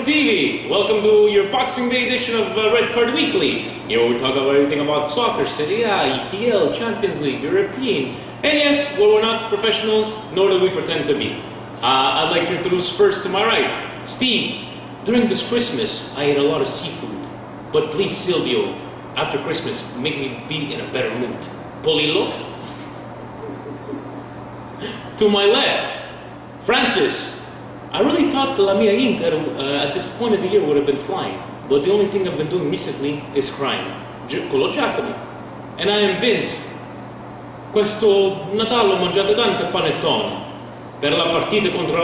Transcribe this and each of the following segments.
TV. Welcome to your Boxing Day edition of Red Card Weekly. Here we talk about everything about soccer, Serie A, EPL, Champions League, European. And yes, well, we're not professionals, nor do we pretend to be. I'd like to introduce first to my right, Steve. During this Christmas, I ate a lot of seafood. But please, Silvio, after Christmas, make me be in a better mood. Polillo? To my left, Francis. I really thought the La Mia Inter at this point of the year would have been flying, but the only thing I've been doing recently is crying. Colo Giacomo. And I am Vince. Questo Natale ho mangiato tante panettone. Per la partita contro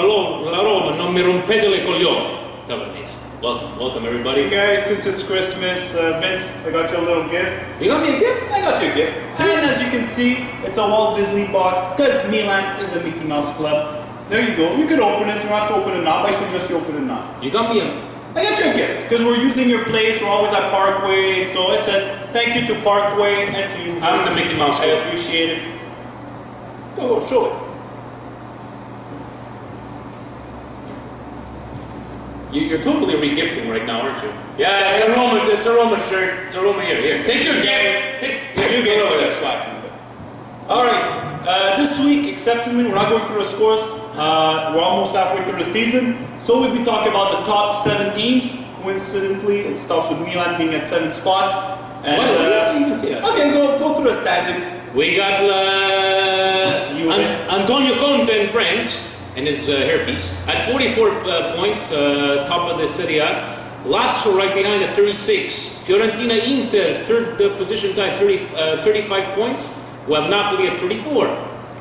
la Roma non mi rompete le coglioni. Tavernese. Welcome everybody. Hey guys, since it's Christmas, Vince, I got you a little gift. You got me a gift? I got you a gift. And as you can see, it's a Walt Disney box, because Milan is a Mickey Mouse club. There you go. You could open it. You don't have to open it now. I suggest you open it now. You got me I got you a gift, because we're using your place. We're always at Parkway. So I said thank you to Parkway and to you. I'm the Mickey Mouse I club. appreciate it. Go, show it. You're totally re-gifting right now, aren't you? Yeah, it's a Roma shirt. It's a Roma here. Take your gift. You guys put that slack in. Alright, this week, exceptionally, we're not going through the scores. We're almost halfway through the season. So we'll be talking about the top 7 teams. Coincidentally, it stops with Milan being at 7th spot. And, Why do you have to even see that? Okay, go through the standings. We got Antonio Conte in France and his hairpiece at 44 points, top of the Serie A. Lazio right behind at 36. Fiorentina Inter, third position tied, 35 points. We have Napoli at 34.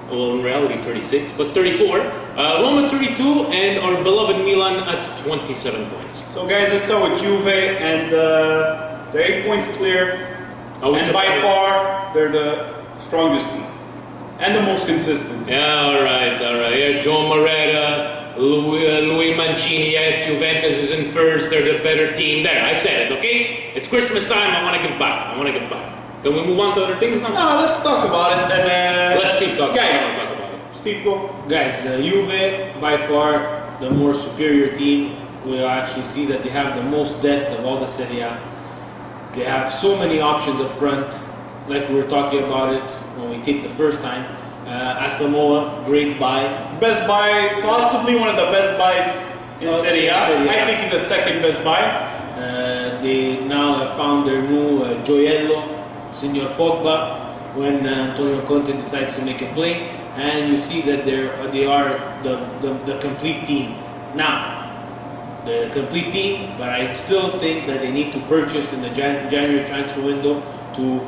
Well, in reality 36, but 34. Roma 32, and our beloved Milan at 27 points. So guys, let's start with Juve, and they're 8 points clear. And by far, they're the strongest team. And the most consistent. Yeah, alright. Yeah, Joe Moretta, Louis Mancini, yes, Juventus is in first, they're the better team. There, I said it, okay? It's Christmas time, I want to give back. Can we move on to other things now? No, let's talk about it. And, let Steve talk. Guys, talk about it. Steve, go. Guys, Juve, by far the more superior team. We actually see that they have the most depth of all the Serie A. They have so many options up front, like we were talking about it when we taped the first time. Asamoah, great buy. Best buy, possibly one of the best buys in Serie A. I think he's the second best buy. They now have found their new Gioiello, Signor Pogba, when Antonio Conte decides to make a play, and you see that they are the complete team. Now, the complete team, but I still think that they need to purchase in the January transfer window to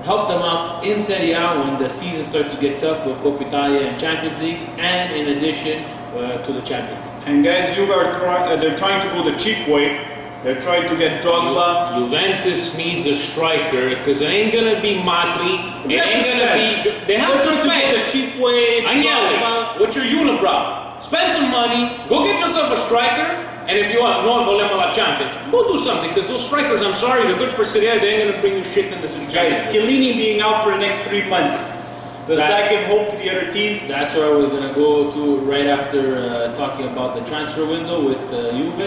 help them out in Serie A when the season starts to get tough with Coppa Italia and Champions League, and in addition to the Champions League. And guys, Juve they're trying to go the cheap way. They're trying to get Drogba. Juventus needs a striker because it ain't gonna be Matri. It ain't gonna be. They have to spend the cheap way. Agnelli, with your unibrow. Spend some money. Go get yourself a striker. And if you want no volemo la Champions, go do something because those strikers, I'm sorry, they're good for Serie A. They ain't gonna bring you shit in this Guys, Chiellini being out for the next 3 months. Does that give hope to the other teams? That's where I was going to go to right after talking about the transfer window with Juve.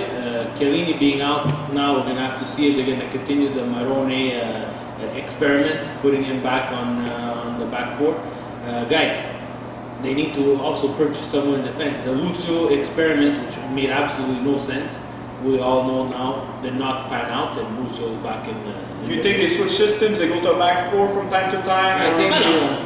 Chiellini being out, now we're going to have to see if they're going to continue the Marone experiment, putting him back on the back four. Guys, they need to also purchase someone in defense. The Lazio experiment, which made absolutely no sense, we all know now did not pan out, and Lazio is back in. Do you think they switch systems? They go to a back four from time to time? I think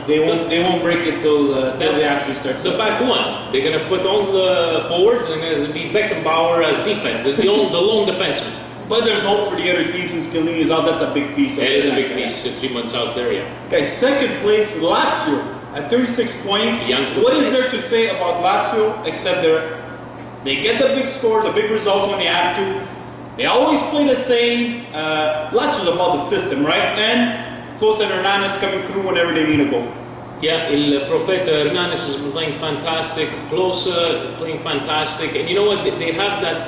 they won't break it till they actually start. The back one, they're gonna put all the forwards, and it's gonna be Beckenbauer as defense, the lone defenseman. But there's hope for the other teams since Chiellini is out. That's a big piece. It is a big piece. 3 months out there, yeah. Okay, second place, Lazio at 36 points. What is there to say about Lazio except they get the big scores, the big results when they have to. They always play the same. Lazio's about the system, right? And Close and Hernandez coming through whenever they need a goal. Yeah, Il Profeta Hernandez has been playing fantastic. Close playing fantastic. And you know what? They have that.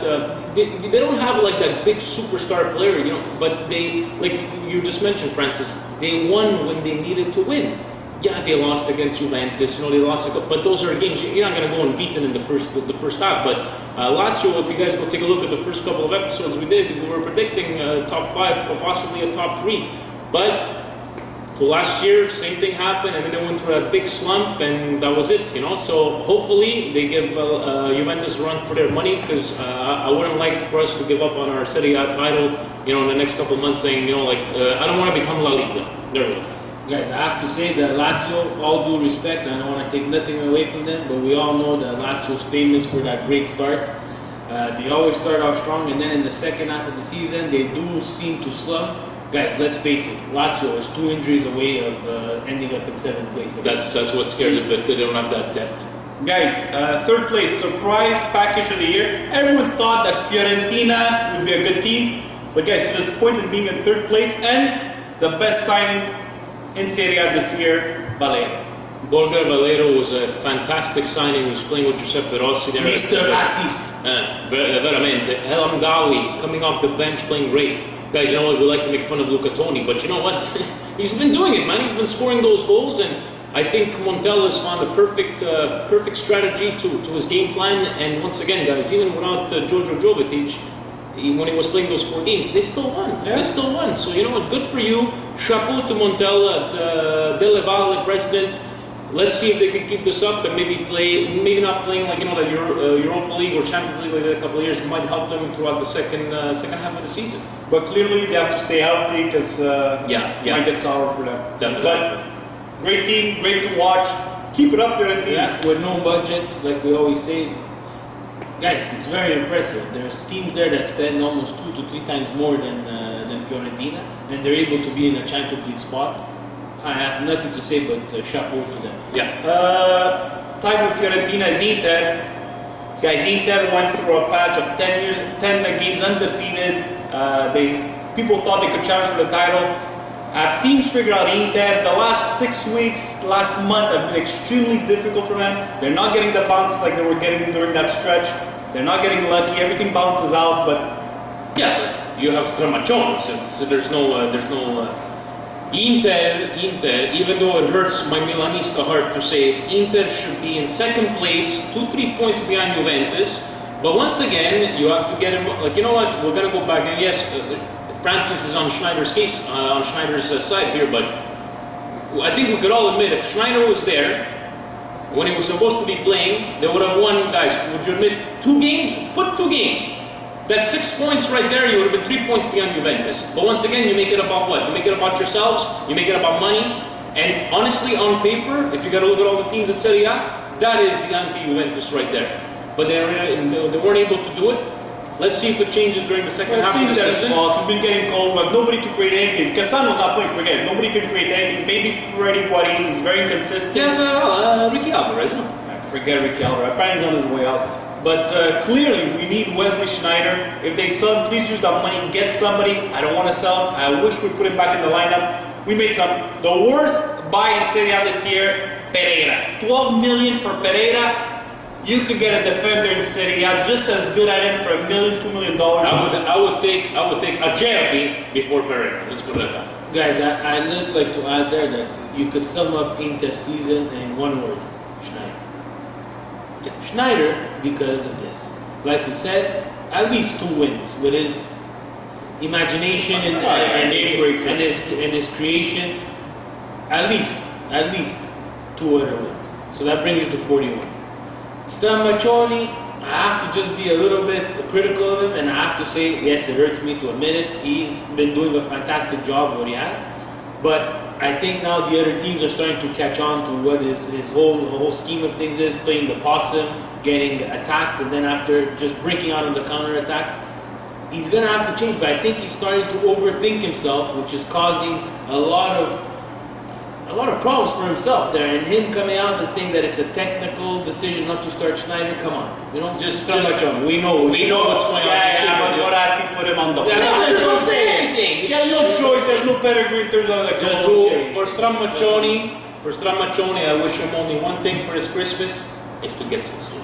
They don't have like that big superstar player, you know. But they, like you just mentioned, Francis. They won when they needed to win. Yeah, they lost against Juventus. They lost, but those are games you're not going to go unbeaten in the first half. But Lazio, if you guys go take a look at the first couple of episodes we did, we were predicting top 5, possibly a top 3. But so last year, same thing happened, and then they went through a big slump, and that was it. So hopefully they give Juventus a run for their money, because I wouldn't like for us to give up on our Serie A title, in the next couple of months, saying, I don't want to become La Liga. There we go. Guys, I have to say that Lazio, all due respect, I don't want to take nothing away from them, but we all know that Lazio's famous for that great start. They always start off strong, and then in the second half of the season, they do seem to slump. Guys, let's face it, Lazio is 2 injuries away of ending up in 7th place. That's what scares a bit. They don't have that depth. Guys, 3rd place, surprise package of the year. Everyone thought that Fiorentina would be a good team, but guys, to this point of being in 3rd place, and the best signing in Serie A this year, Valero. Borja Valero was a fantastic signing. He was playing with Giuseppe Rossi there. Mr. Assist. Veramente. El Hamdawi coming off the bench playing great. Guys, you know what? We like to make fun of Luca Toni, but you know what? He's been doing it, man. He's been scoring those goals, and I think Montella's found a perfect strategy to his game plan. And once again, guys, even without Giorgio Jovetic, when he was playing those 4 games, they still won. Yeah. They still won. So you know what? Good for you. Chapeau to Montella, Delle Valle president. Let's see if they can keep this up and maybe not playing like the Europa League or Champions League like that a couple of years might help them throughout the second half of the season. But clearly they have to stay healthy, because it might get sour for them. Definitely. But great team, great to watch. Keep it up, Fiorentina. Yeah, with no budget, like we always say. Guys, it's very impressive. There's teams there that spend almost 2 to 3 times more than Fiorentina, and they're able to be in a Champions League spot. I have nothing to say but chapeau to them. Yeah. Tied with Fiorentina is Inter. Guys, Inter went through a patch of 10 games undefeated. People thought they could challenge for the title. Teams figured out Inter. The last 6 weeks, last month have been extremely difficult for them. They're not getting the bounces like they were getting during that stretch. They're not getting lucky. Everything bounces out, but but you have Stramaccioni, so there's no Inter, even though it hurts my Milanista heart to say it, Inter should be in 2nd place, 2-3 points behind Juventus. But once again, you have to get him. You know what? We're gonna go back, and yes, Francis is on Schneider's case, on Schneider's side here. But I think we could all admit, if Schneider was there when he was supposed to be playing, they would have won. Guys, would you admit 2 games? Put 2 games. That's 6 points right there. You would have been 3 points behind Juventus. But once again, you make it about what? You make it about yourselves. You make it about money. And honestly, on paper, if you got to look at all the teams at Serie A, that is the anti-Juventus right there. But they weren't able to do it. Let's see if it changes during the second half of the season. We've been getting cold, but nobody to create anything. Cassano's not playing, forget it. Nobody can create anything. Maybe Freddy Guarin is very inconsistent. Yeah, Ricky Alvarez. Forget Ricky Alvarez. Apparently he's on his way out. But clearly, we need Wesley Schneider. If they sell, please use that money and get somebody. I don't want to sell him. I wish we put him back in the lineup. We made the worst buy in Serie A this year, Pereira. 12 million for Pereira. You could get a defender in Serie A just as good at him for $1 million, $2 million. I would take Acerbi before Pereira. Let's put it like that. Guys, I'd just like to add there that you could sum up Inter's season in one word: Schneider. Schneider, because of this. Like we said, at least 2 wins with his imagination and his creation. At least 2 other wins. So that brings it to 41. Stramaccioni, I have to just be a little bit critical of him, and I have to say, yes, it hurts me to admit it. He's been doing a fantastic job what he has, but I think now the other teams are starting to catch on to what his whole scheme of things is, playing the possum, getting attacked, and then after just breaking out on the counter-attack. He's going to have to change, but I think he's starting to overthink himself, which is causing a lot of problems for himself there. And him coming out and saying that it's a technical decision not to start Schneider, come on. Just we know what's going on. But Moratti put him on the block. Just don't say anything. You got no choice. There's no pedigree in terms of the Just for Stramaccioni, I wish him only one thing for his Christmas, is to get some sleep.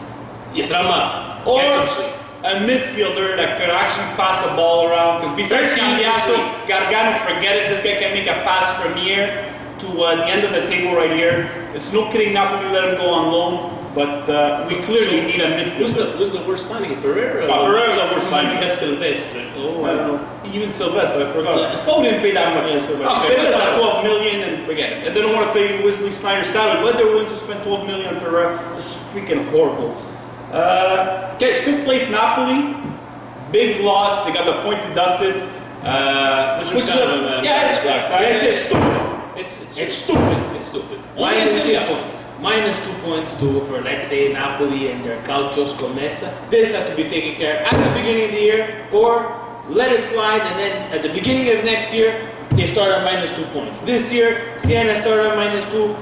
Strama, or get some sleep. a midfielder that could actually pass a ball around. Because besides Cambiaso, Gargano, forget it. This guy can make a pass from here. to the end of the table right here. It's no kidding Napoli let him go on loan, but we clearly need a midfielder. Who's the worst signing? Pereira? Pereira's the worst signing. Silvestre. Oh, I don't know. Even Silvestre, I forgot. Oh, we didn't pay that much for Silvestre. Okay, Pereira's at 12 million and forget it. And they don't want to pay Wesley Sneijder's salary, but they're willing to spend 12 million on Pereira. Just freaking horrible. Guys, 5th place Napoli. Big loss. They got the point deducted. Which kind of a It's stupid. It's stupid. It's stupid. Minus 2 points. Minus 2 points for, let's say, Napoli and their calcio scommessa. This had to be taken care of at the beginning of the year, or let it slide, and then at the beginning of next year, they start at minus 2 points. This year, Siena started at minus 2,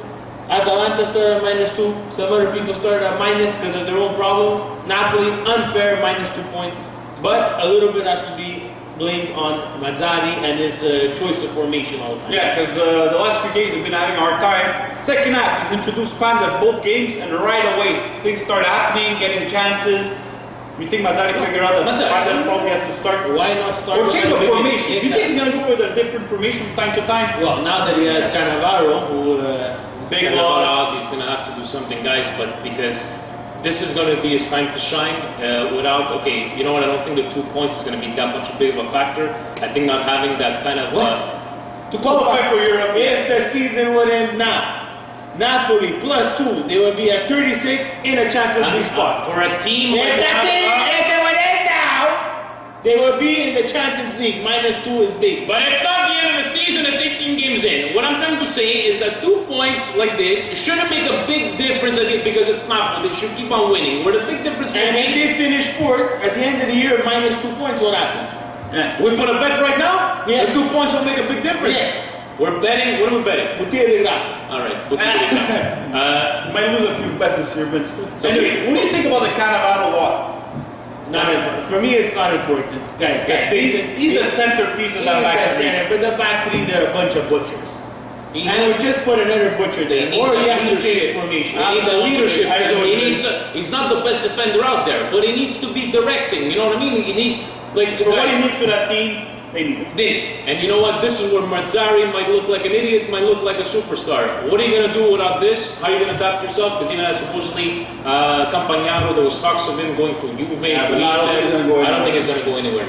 Atalanta started at minus 2, some other people started at minus because of their own problems. Napoli, unfair, minus 2 points. But a little bit has to be blamed on Mazzari and his choice of formation all the time. Yeah, because the last few games have been having a hard time. Second half, he's introduced Panda both games, and right away things start happening, getting chances. You think Mazzari figured out that Panda probably has to start? Why not start? Or change the formation. You think he's going to go with a different formation from time to time? Well, now that he has Cannavaro, who big loss. He's going to have to do something, guys, but because this is going to be his time to shine without, okay, you know what, I don't think the 2 points is going to be that much big of a factor. I think not having that kind of... to qualify for Europe, if the season would end now, Napoli plus 2, they would be at 36 in a Champions League spot. For a team If they would end now, they would be in the Champions League. Minus 2 is big. But it's not the end of the season, it's 18 games in. What I'm trying to say is that 2 points like this shouldn't make a big difference, I think, because it's not. They should keep on winning. Where the big difference will And if be... they finish 4th, at the end of the year, minus 2 points, what happens? Yeah. We put a bet right now? Yes. The 2 points will make a big difference. Yes. We're betting, what are we betting? Bottiglia di Grappa. Alright, might lose a few bets this year, Vince. Anyway, what do you think about the Cannavaro loss? For me, it's not important. Guys, let's face it. He's a centerpiece of that back three. But the back three, they're a bunch of butchers. And we just put another butcher there. Or he has to change formation. He needs a leadership. He's not the best defender out there, but he needs to be directing. You know what I mean? He needs, like, for what he needs to that team, they need it. And you know what? This is where Mazzari might look like an idiot, might look like a superstar. What are you going to do without this? How are you going to adapt yourself? Because even as supposedly Campagnaro, there was talks of him going to Juve, to I don't think he's going to go anywhere.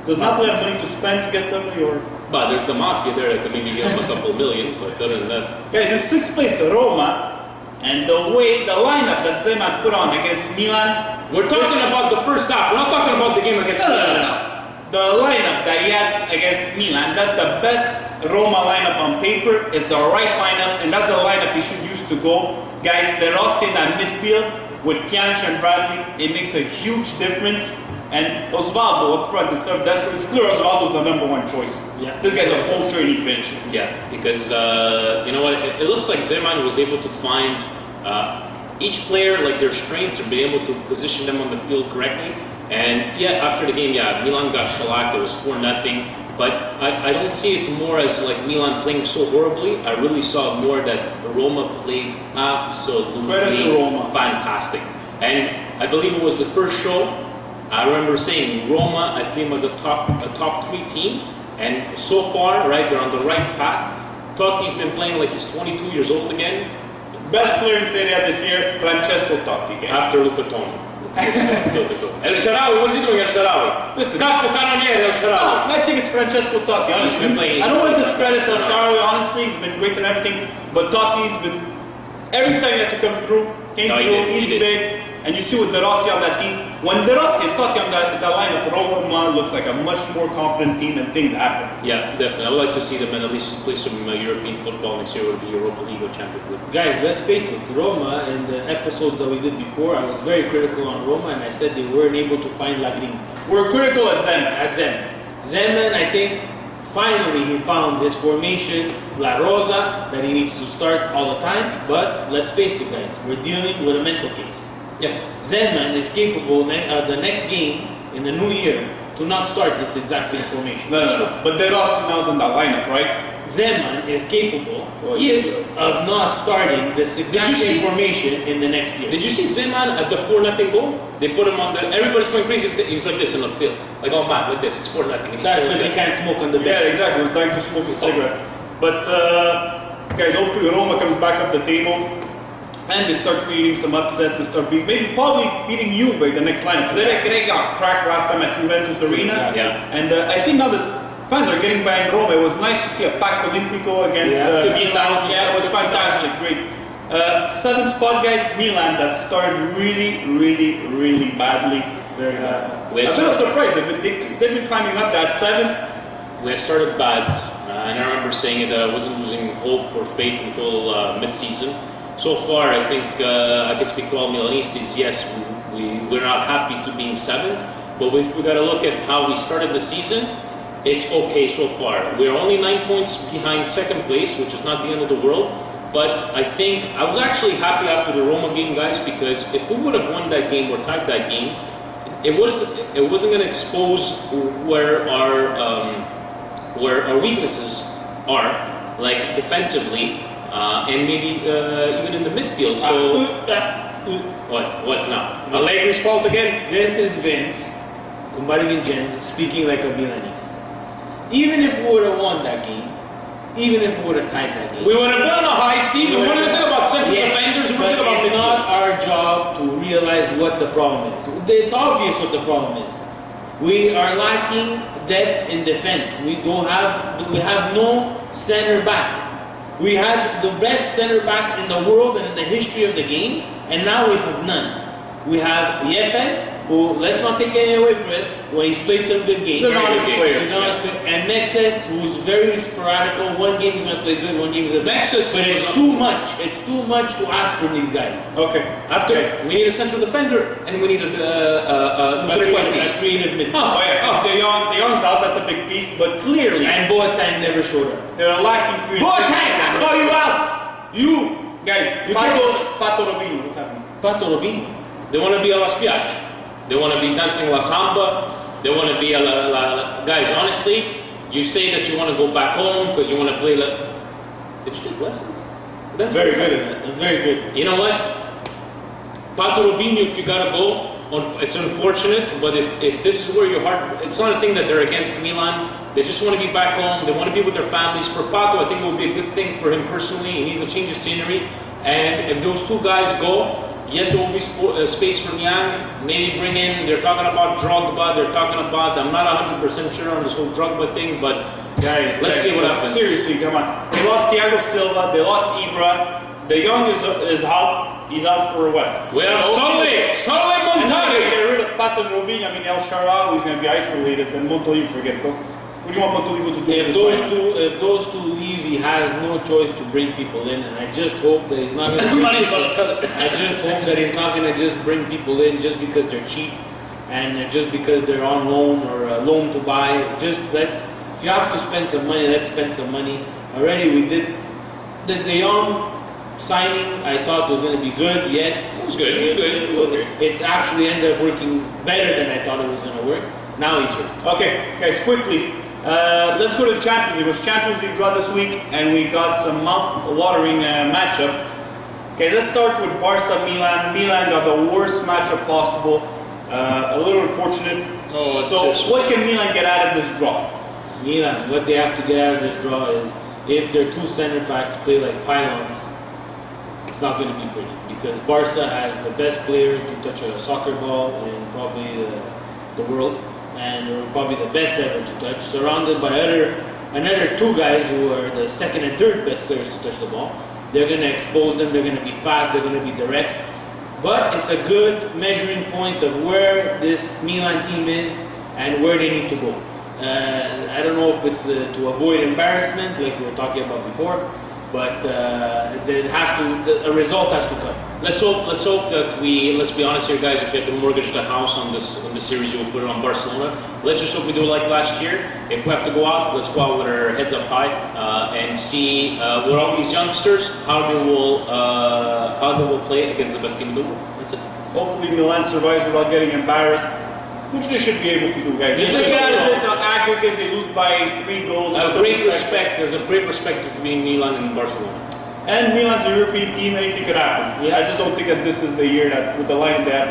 Does Napoli have money to spend to get somebody, or? But there's the mafia there that could maybe give him a couple millions, but other than that. Guys, in 6th place, Roma, and the lineup that Zeman put on against Milan. We're talking about the first half. We're not talking about the game against Milan. No. The lineup that he had against Milan, that's the best Roma lineup on paper. It's the right lineup, and that's the lineup he should use to go. Guys, they're all in that midfield with Pjanic and Bradley. It makes a huge difference. And Osvaldo up front instead of Destro, it's clear Osvaldo's the number one choice. Yeah. This guy's a poacher and he finishes. Yeah, because you know what? It looks like Zeman was able to find each player, like their strengths, and be able to position them on the field correctly. And yeah, after the game, Milan got shellacked. It was 4-0. But I don't see it more as like Milan playing so horribly. I really saw more that Roma played absolutely fantastic. And I believe it was the first show. I remember saying Roma, I see them as a top 3 team. And so far, right, they're on the right path. Totti's been playing like he's 22 years old again. Best player in Serie A this year, Francesco Totti, guys. After Luca Toni. El Shaarawy, what is he doing, El Shaarawy? Listen, Capo Cannoniere, El Shaarawy. I think it's Francesco Totti, honestly. He's been playing. I don't want to discredit El Shaarawy, honestly. He's been great and everything. But Totti's been, every time he had to come through, he's big. And you see with De Rossi on that team, when De Rossi and Totti on that lineup, Roma looks like a much more confident team and things happen. Yeah, definitely. I would like to see them at least play some European football next year, or the Europa League or Champions League. Guys, let's face it, Roma, in the episodes that we did before, I was very critical on Roma and I said they weren't able to find La Grinta. We're critical at Zeman. Zeman, I think, finally he found his formation, La Rosa, that he needs to start all the time. But let's face it, guys, we're dealing with a mental case. Yeah. Zeman is capable the next game in the new year to not start this exact same formation. No. But De Rossi now's in that lineup, right? Zeman is capable of not starting this exact same formation in the next year. Did you see Zeman at the 4-0 goal? They put him on everybody's going crazy. He was like this in the field. Like all mad, like this. It's 4-0. That's because he can't smoke on the bench. Yeah, exactly. He was dying to smoke a cigarette. But Guys, hopefully Roma comes back up the table and they start creating some upsets. They start probably beating Juve the next lineup. Because they got cracked last time at Juventus Arena. Yeah. And I think now that fans are getting behind Roma, it was nice to see a packed Olimpico against 15,000. Yeah, it was fantastic. Great. Seventh spot, guys, Milan, that started really badly. Very bad. A bit of surprise. They've been climbing up that seventh. We started bad, and I remember saying it. I wasn't losing hope or faith until mid-season. So far, I think I can speak to all Milanistas. Yes, we're not happy to being seventh, but if we got to look at how we started the season, it's okay so far. We're only 9 points behind second place, which is not the end of the world. But I think I was actually happy after the Roma game, guys, because if we would have won that game or tied that game, it wasn't going to expose where our weaknesses are, like defensively, and maybe even in the midfield. So what now? Allegri's fault again? This is Vince, Kumbarin speaking like a Milanese. Even if we would have won that game, even if we would have tied that game, We would have been on a high, Steve. We would have think about central defenders. We would but think about it's not our job to realize what the problem is. It's obvious what the problem is. We are lacking depth in defense. We have no center back. We had the best center backs in the world and in the history of the game, and now we have none. We have Yepes, who, let's not take any away from it, when he's played some good games. He's an honest player. He's an honest player. And Mexes, who's very sporadical. One game he's going to play good, one game he's going to play Mexes, but it's too much. It's too much to ask from these guys. Okay. After we need a central defender and we need a creative midfield. Oh yeah. The Young's out, that's a big piece, but clearly. And Boateng never showed up. They're lacking creativity. Boateng, I call you out! You! Guys, You Pato Robinho, what's happening? Pato Robinho. They want to be a La Spiaggia. They want to be dancing La Samba. They want to be a guys, honestly, you say that you want to go back home because you want to play Did you take lessons? That's Very good at it. Very good. You know what? Pato Robinho, if you gotta go, it's unfortunate, but if this is where your heart, it's not a thing that they're against Milan. They just want to be back home. They want to be with their families. For Pato, I think it would be a good thing for him personally. He needs a change of scenery. And if those two guys go, yes, there will be space for Niang. Maybe bring in, they're talking about Drogba. They're talking about, I'm not 100% sure on this whole Drogba thing, but Guys, let's see what happens. Seriously, come on. They lost Thiago Silva, they lost Ibra. The Young is out. He's out for what? We have Sully And then they Montari. get rid of Pato Robinho. I mean, El Shaarawy is going to be isolated. Then Montolivo, forget, bro. What do you want Montolivo to do? If those two leave, he has no choice to bring people in, and I just hope that he's not going to. I just hope that he's not going to just bring people in just because they're cheap, and just because they're on loan or loan to buy. If you have to spend some money, let's spend some money. Already we did the De Jong signing. I thought was going to be good. Yes, It was good. It actually ended up working better than I thought it was going to work. Now he's hurt. Okay, guys, quickly. Let's go to the Champions League. It was Champions League draw this week, and we got some mouth-watering matchups. Okay, let's start with Barca Milan. Milan got the worst matchup possible. A little unfortunate. What can Milan get out of this draw? Milan, what they have to get out of this draw is if their two center backs play like pylons, it's not going to be pretty because Barca has the best player to touch a soccer ball in probably the world, and they're probably the best ever to touch, surrounded by another two guys who are the second and third best players to touch the ball. They're going to expose them, they're going to be fast, they're going to be direct, but it's a good measuring point of where this Milan team is and where they need to go. I don't know if it's to avoid embarrassment, like we were talking about before, but a result has to come. Let's hope that let's be honest here, guys. If you had to mortgage the house on this series, you will put it on Barcelona. Let's just hope we do it like last year. If we have to go out, let's go out with our heads up high and see what all these youngsters, how they will play against the best team in the world. That's it. Hopefully Milan survives without getting embarrassed, which they should be able to do, guys. If they get out of this on aggregate, they lose by 3 goals. There's a great respect between Milan and Barcelona. And Milan's a European team, anything could happen. Yeah. I just don't think that this is the year that with the line they have,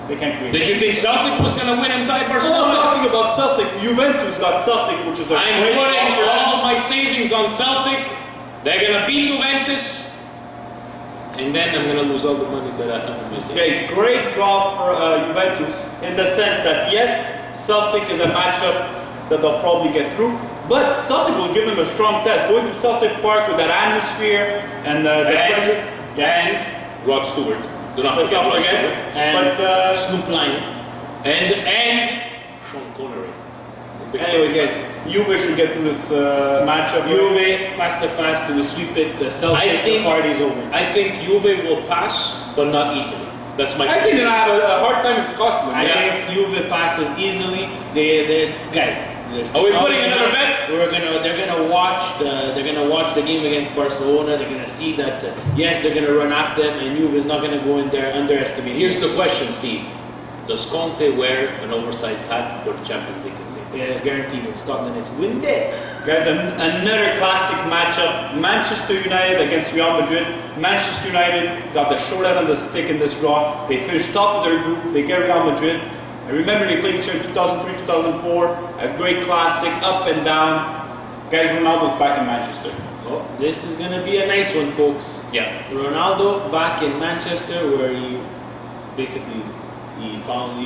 they can't create. Did you think Celtic was going to win and tie Barcelona? I'm not talking about Celtic. Juventus got Celtic, which is a I'm great putting offer. all my savings on Celtic. They're gonna beat Juventus, and then I'm gonna lose all the money that I'm missing. Guys, great draw for Juventus in the sense that yes, Celtic is a matchup that they'll probably get through, but Celtic will give them a strong test. Going to Celtic Park with that atmosphere and the pressure. And Rod Stewart. Do not forget Rod Stewart. And Snoop Lion. And Sean Connery. anyways, guys, Juve should get through this matchup. Juve, fast, we sweep it. Celtic, the party's over. I think Juve will pass, but not easily. That's my I think they're gonna have a hard time in Scotland. I think Juve passes easily. They guys. Are we putting another bet? They're gonna watch the game against Barcelona. They're gonna see that yes, they're gonna run after them, and Juve is not gonna go in there underestimating. Here's the question, Steve: does Conte wear an oversized hat for the Champions League? Yeah, guaranteed in Scotland it's windy. Guys, another classic matchup: Manchester United against Real Madrid. Manchester United got the short end of the stick in this draw. They finished top of their group. They get Real Madrid. I remember they played each other in 2003, 2004. A great classic, up and down. Guys, Ronaldo's back in Manchester. Oh, this is gonna be a nice one, folks. Yeah. Ronaldo back in Manchester, where he basically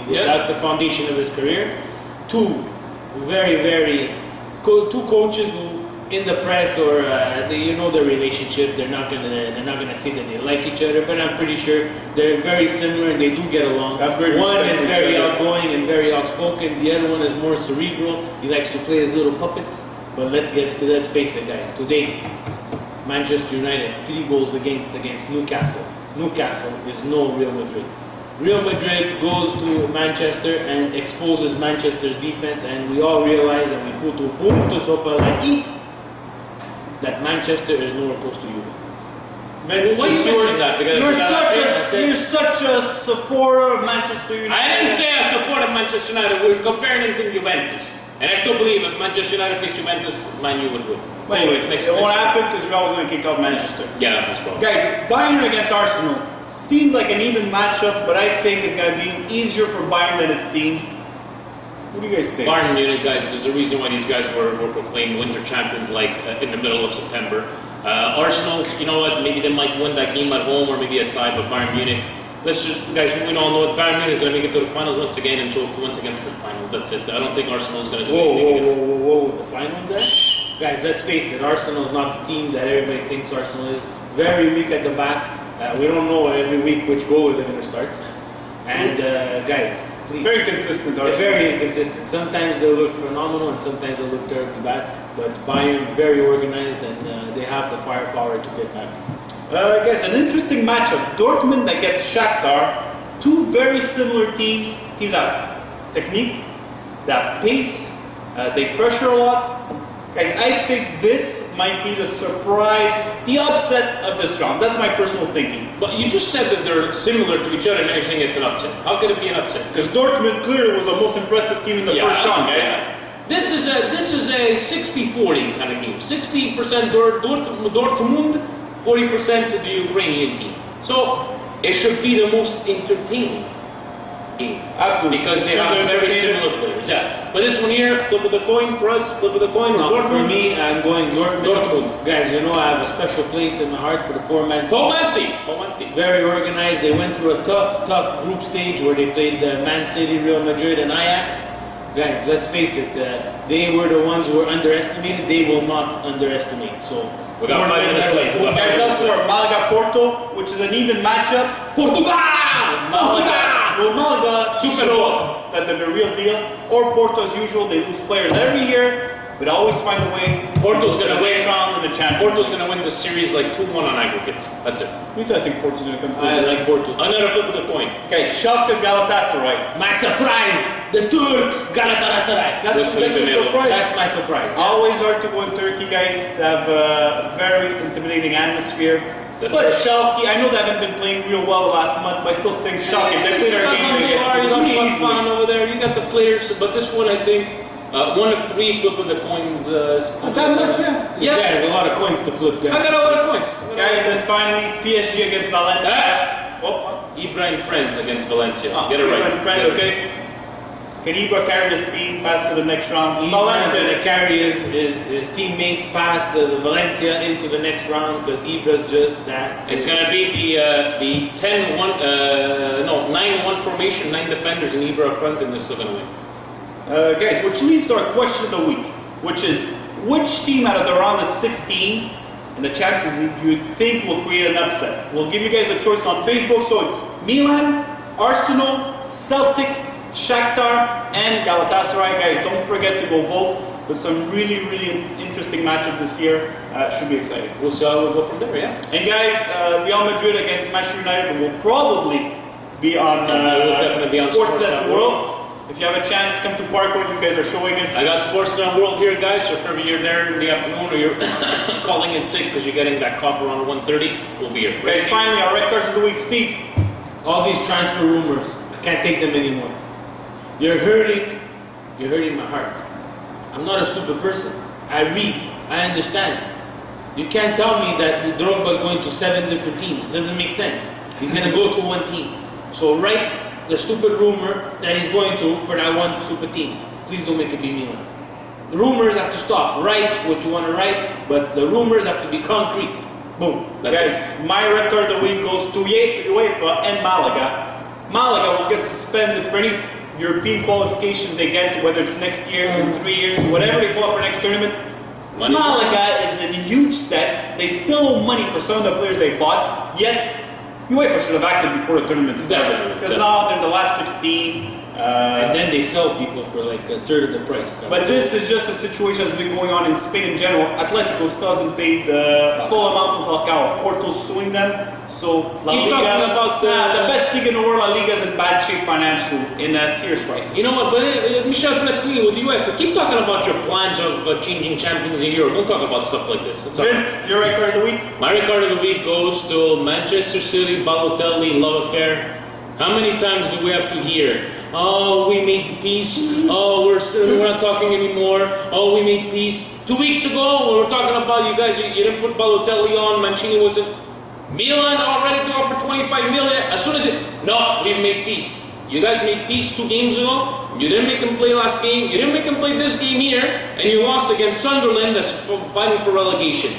that's the foundation of his career. Two coaches who, in the press or their relationship, they're not gonna say that they like each other, but I'm pretty sure they're very similar and they do get along. One is very outgoing and very outspoken. The other one is more cerebral. He likes to play his little puppets. But let's face it, guys. Today, Manchester United 3 goals against Newcastle. Newcastle is no Real Madrid. Real Madrid goes to Manchester and exposes Manchester's defense, and we all realize, and we put punto sopra la I, that Manchester is nowhere close to you. Man, why you mention that? Because you're such a supporter of Manchester United. I didn't say I supported Manchester United. We're comparing it to Juventus. And I still believe if Manchester United faced Juventus, Man U would win. But anyways, it won't happen because you're always going to kick out Manchester. Yeah, most probably. Guys, Bayern against Arsenal seems like an even matchup, but I think it's going to be easier for Bayern than it seems. What do you guys think? Bayern Munich, guys, there's a reason why these guys were proclaimed winter champions in the middle of September. Arsenal, you know what, maybe they might win that game at home or maybe a tie, but Bayern Munich, guys, we all know it. Bayern Munich is going to make it to the finals once again and choke once again to the finals. That's it. I don't think Arsenal is going to do anything. Whoa, the finals there? Guys, let's face it, Arsenal is not the team that everybody thinks Arsenal is. Very weak at the back. We don't know every week which goal they're going to start. And guys, please. Very inconsistent, Arsenal. Very inconsistent. Sometimes they look phenomenal and sometimes they look terribly bad. But Bayern, very organized, and they have the firepower to get back. Guys, an interesting matchup. Dortmund against Shakhtar. Two very similar teams. Teams have technique, they have pace, they pressure a lot. Guys, I think this might be the surprise, the upset of this round. That's my personal thinking. But you just said that they're similar to each other and you're saying it's an upset. How could it be an upset? Because Dortmund clearly was the most impressive team in the first round, guys. This is a 60-40 kind of game. 60% Dortmund, 40% to the Ukrainian team. So it should be the most entertaining game. Absolutely. Because they have very similar players. Yeah. But this one here, flip of the coin for us, flip of the coin. No, for me, I'm going Dortmund. Guys, you know I have a special place in my heart for the poor man's team. Very organized. They went through a tough group stage where they played Man City, Real Madrid, and Ajax. Guys, let's face it, they were the ones who were underestimated. They will not underestimate. So we got 5 minutes left. Guys, also our Malaga Porto, which is an even matchup. Portugal! Well, Malaga Super Bowl. That they're the real deal. Or Porto, as usual, they lose players every year, but always find a way. Porto's going to win. In the Champions. Porto's going to win the series like 2-1 on aggregates. That's it. Me too, I think Porto's going to come through. I like Porto. Another flip of the coin. Okay, Schalke Galatasaray. My surprise, the Turks, Galatasaray. That's a surprise. That's my surprise. Yeah. Always hard to go in Turkey, guys. They have a very intimidating atmosphere. But Schalke, I know they haven't been playing real well the last month, but I still think Schalke, they're playing their game. You got fun over there. You got the players, but this one I think one of 3 flip of the coins. Not that much, Yeah, there's a lot of coins to flip. Guys. I got a lot of coins. Guys, and finally PSG against Valencia. Ibrahim Friends against Valencia. Oh, Get it right. Friends, okay. Can Ibra carry this team past to the next round? Ibra going to carry his teammates past the Valencia into the next round because Ibra's just that. It's going to be the 9-1 formation, 9 defenders and Ibra up front, and they're still going to win. Guys, which leads to our question of the week, which is which team out of the round of 16 in the Champions League do you think will create an upset? We'll give you guys a choice on Facebook, so it's Milan, Arsenal, Celtic, Shakhtar, and Galatasaray. Guys, don't forget to go vote. There's some really, really interesting matchups this year. Should be exciting. We'll see how we'll go from there, yeah. And guys, Real Madrid against Manchester United will probably be on definitely be on Sportsnet World. If you have a chance, come to Parkwood. You guys are showing it. I got Sportsnet World here, guys. So if ever you're there in the afternoon or you're calling in sick because you're getting that cough around 1:30, we'll be here. Guys, finally, our red cards of the week. Steve. All these transfer rumors, I can't take them anymore. You're hurting my heart. I'm not a stupid person. I read, I understand. You can't tell me that Drogba's going to 7 different teams. It doesn't make sense. He's going to go to one team. So write the stupid rumor that he's going to for that one stupid team. Please don't make it be Milan. The rumors have to stop. Write what you want to write, but the rumors have to be concrete. Boom. That's guys, it. My red card of the week goes to UEFA and Malaga. Malaga will get suspended for any European qualifications they get, whether it's next year, in 3 years, whatever they call for next tournament. Money. Malaga is in huge debts. They still owe money for some of the players they bought, yet UEFA should have acted before the tournament started. Definitely. Because now they're in the last 16. And then they sell people for like a third of the price. But this is just a situation that's been going on in Spain in general. Atletico still hasn't paid the full amount for Falcao. Porto's suing them. So La Keep Liga, talking about the best league in the world, La Liga, is in bad shape financially, in a serious crisis. You know what, but Michel Platini with UEFA, keep talking about your plans of changing champions in Europe. Don't talk about stuff like this. Vince, your red card of the week? My red card of the week goes to Manchester City, Balotelli, love affair. How many times do we have to hear? Oh, we made peace. Oh, we're not talking anymore. Oh, we made peace. 2 weeks ago, we were talking about you guys. You didn't put Balotelli on. Mancini wasn't. Milan already to offer 25 million. As soon as no, we've made peace. You guys made peace 2 games ago. You didn't make him play last game. You didn't make him play this game here, and you lost against Sunderland. That's fighting for relegation.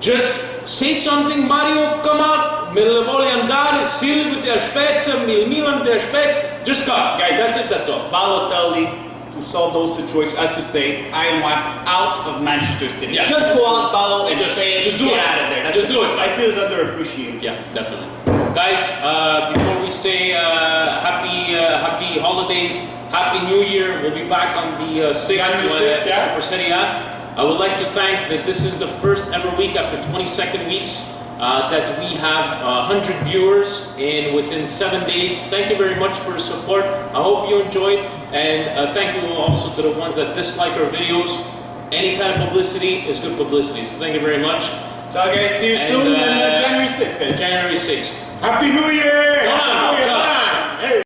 Just say something, Mario. Come out. Me le voglio andare. Silvio ti aspetta. Milan ti aspetta. Just come, guys. That's it. That's all. Balotelli to solve those situations, as to say, I want out of Manchester City. Yeah. Just go out, Balo, and say, just do get it. out of there. That's just do it. I feel it's underappreciated. Yeah, definitely. Guys, before we say happy holidays, happy New Year, we'll be back on the 6th for Serie A. I would like to thank that this is the first ever week after 22nd weeks that we have 100 viewers within 7 days. Thank you very much for the support. I hope you enjoyed, and thank you also to the ones that dislike our videos. Any kind of publicity is good publicity, so thank you very much. So guys, see you soon on January 6th, guys. January 6th. Happy New Year! Come on,